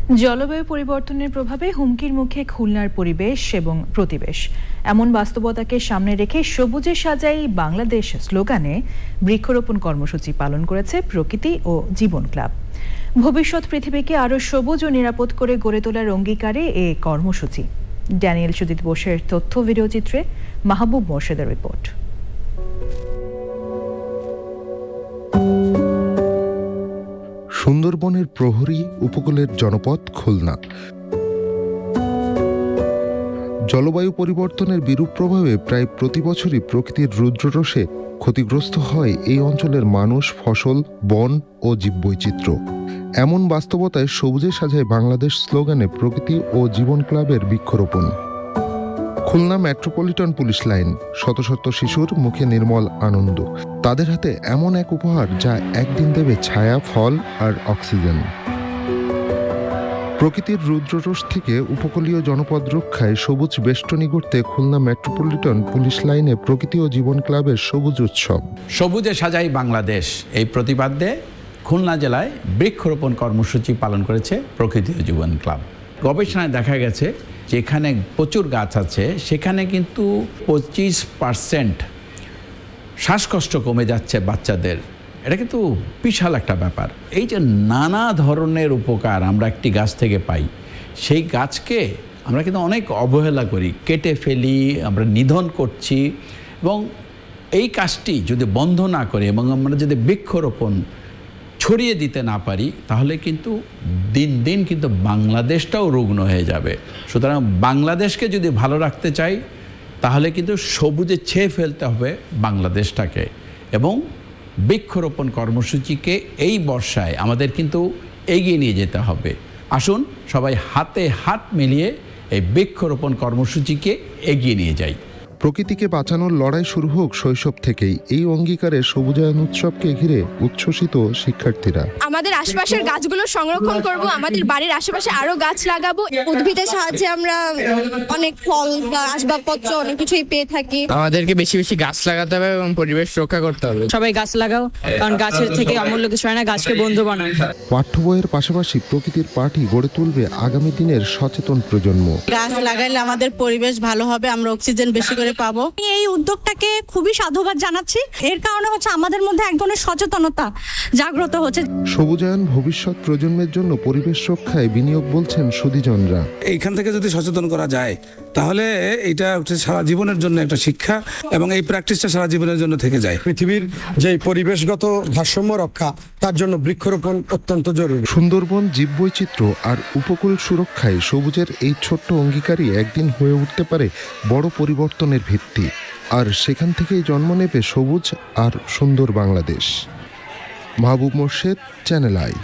জলবায়ু পরিবর্তনের প্রভাবে হুমকির মুখে খুলনার পরিবেশ এবং প্রতিবেশ। এমন বাস্তবতাকে সামনে রেখে সবুজে সাজাই বাংলাদেশ স্লোগানে বৃক্ষরোপণ কর্মসূচি পালন করেছে প্রকৃতি ও জীবন ক্লাব। ভবিষ্যৎ পৃথিবীকে আরও সবুজ ও নিরাপদ করে গড়ে তোলার অঙ্গীকারে এ কর্মসূচি। ড্যানিয়েল সুজিত বোসের তথ্য ভিডিওচিত্রে মাহবুব মোর্শেদের রিপোর্ট। সুন্দরবনের প্রহরী উপকূলের জনপদ খুলনা। জলবায়ু পরিবর্তনের বিরূপ প্রভাবে প্রায় প্রতি বছরই প্রকৃতির রুদ্ররোষে ক্ষতিগ্রস্ত হয় এই অঞ্চলের মানুষ, ফসল, বন ও জীববৈচিত্র্য। এমন বাস্তবতায় সবুজে সাজায় বাংলাদেশ স্লোগানে প্রকৃতি ও জীবন ক্লাবের বৃক্ষরোপণ। খুলনা মেট্রোপলিটন পুলিশ লাইন, শত শত শিশুর মুখে নির্মল আনন্দ। তাদের হাতে এমন এক উপহার যা একদিন দেবে ছায়া, ফল আর অক্সিজেন। প্রকৃতির রুদ্ররোষ থেকে উপকূলীয় জনপদ রক্ষায় সবুজ বেষ্টনী গড়তে খুলনা মেট্রোপলিটন পুলিশ লাইনে প্রকৃতি ও জীবন ক্লাবের সবুজ উৎসব। সবুজে সাজাই বাংলাদেশ এই প্রতিপাদ্যে খুলনা জেলায় বৃক্ষরোপণ কর্মসূচি পালন করেছে প্রকৃতি ও জীবন ক্লাব। গবেষণায় দেখা গেছে যেখানে প্রচুর গাছ আছে সেখানে কিন্তু 25% শ্বাসকষ্ট কমে যাচ্ছে বাচ্চাদের। এটা কিন্তু বিশাল একটা ব্যাপার। এই যে নানা ধরনের উপকার আমরা একটি গাছ থেকে পাই, সেই গাছকে আমরা কিন্তু অনেক অবহেলা করি, কেটে ফেলি, আমরা নিধন করছি। এবং এই কাজটি যদি বন্ধ না করি এবং আমরা যদি বৃক্ষরোপণ ছড়িয়ে দিতে না পারি তাহলে কিন্তু দিন দিন কিন্তু বাংলাদেশটাও রুগ্ন হয়ে যাবে। সুতরাং বাংলাদেশকে যদি ভালো রাখতে চাই তাহলে কিন্তু সবুজে ছেয়ে ফেলতে হবে বাংলাদেশটাকে। এবং বৃক্ষরোপণ কর্মসূচিকে এই বর্ষায় আমাদের কিন্তু এগিয়ে নিয়ে যেতে হবে। আসুন সবাই হাতে হাত মিলিয়ে এই বৃক্ষরোপণ কর্মসূচিকে এগিয়ে নিয়ে যাই। প্রকৃতিকে বাঁচানোর লড়াই শুরু হোক শৈশব থেকেই, এই অঙ্গীকারে সবুজায়ন উৎসবকে ঘিরে উচ্ছ্বসিত শিক্ষার্থীরা। আমাদের আশপাশের গাছগুলো সংরক্ষণ করব, আমাদের বাড়ির আশেপাশে আরো গাছ লাগাবো। উদ্ভিদের সাহায্যে আমরা অনেক ফল বা আসবাবপত্র অনেক কিছুই পেয়ে থাকি। আমাদেরকে বেশি বেশি গাছ লাগাতে হবে এবং পরিবেশ রক্ষা করতে হবে। সবাই গাছ লাগাও, কারণ গাছের থেকে অমূল্য কিছু হয় না, গাছকে বন্ধু বানাও। পাঠ্য বইয়ের পাশাপাশি প্রকৃতির পাঠই গড়ে তুলবে আগামী দিনের সচেতন প্রজন্ম। গাছ লাগাইলে আমাদের পরিবেশ ভালো হবে, আমরা অক্সিজেন বেশি করে পাবো। এই উদ্যোগটাকে খুবই সাধুবাদ জানাচ্ছি। এর কারণে হচ্ছে আমাদের মধ্যে এক ধরনের সচেতনতা জাগ্রত হচ্ছে। সবুজায়ন ভবিষ্যৎ প্রজন্মের জন্য পরিবেশ রক্ষায় বিনিয়োগ বলছেন সুধীজনরা। এইখান থেকে যদি সচেতন করা যায় তাহলে এটা হচ্ছে সারা জীবনের জন্য একটা শিক্ষা এবং এই প্র্যাকটিসটা সারা জীবনের জন্য থেকে যায়। পৃথিবীর যে পরিবেশগত ভারসাম্য রক্ষা, তার জন্য বৃক্ষরোপণ অত্যন্ত জরুরি। সুন্দরবন, জীববৈচিত্র্য আর উপকূল সুরক্ষায় সবুজের এই ছোট্ট অঙ্গীকারই একদিন হয়ে উঠতে পারে বড় পরিবর্তনের ভিত্তি। আর সেখান থেকেই জন্ম নেবে সবুজ আর সুন্দর বাংলাদেশ। মাহবুব মোর্শেদ, চ্যানেল আই।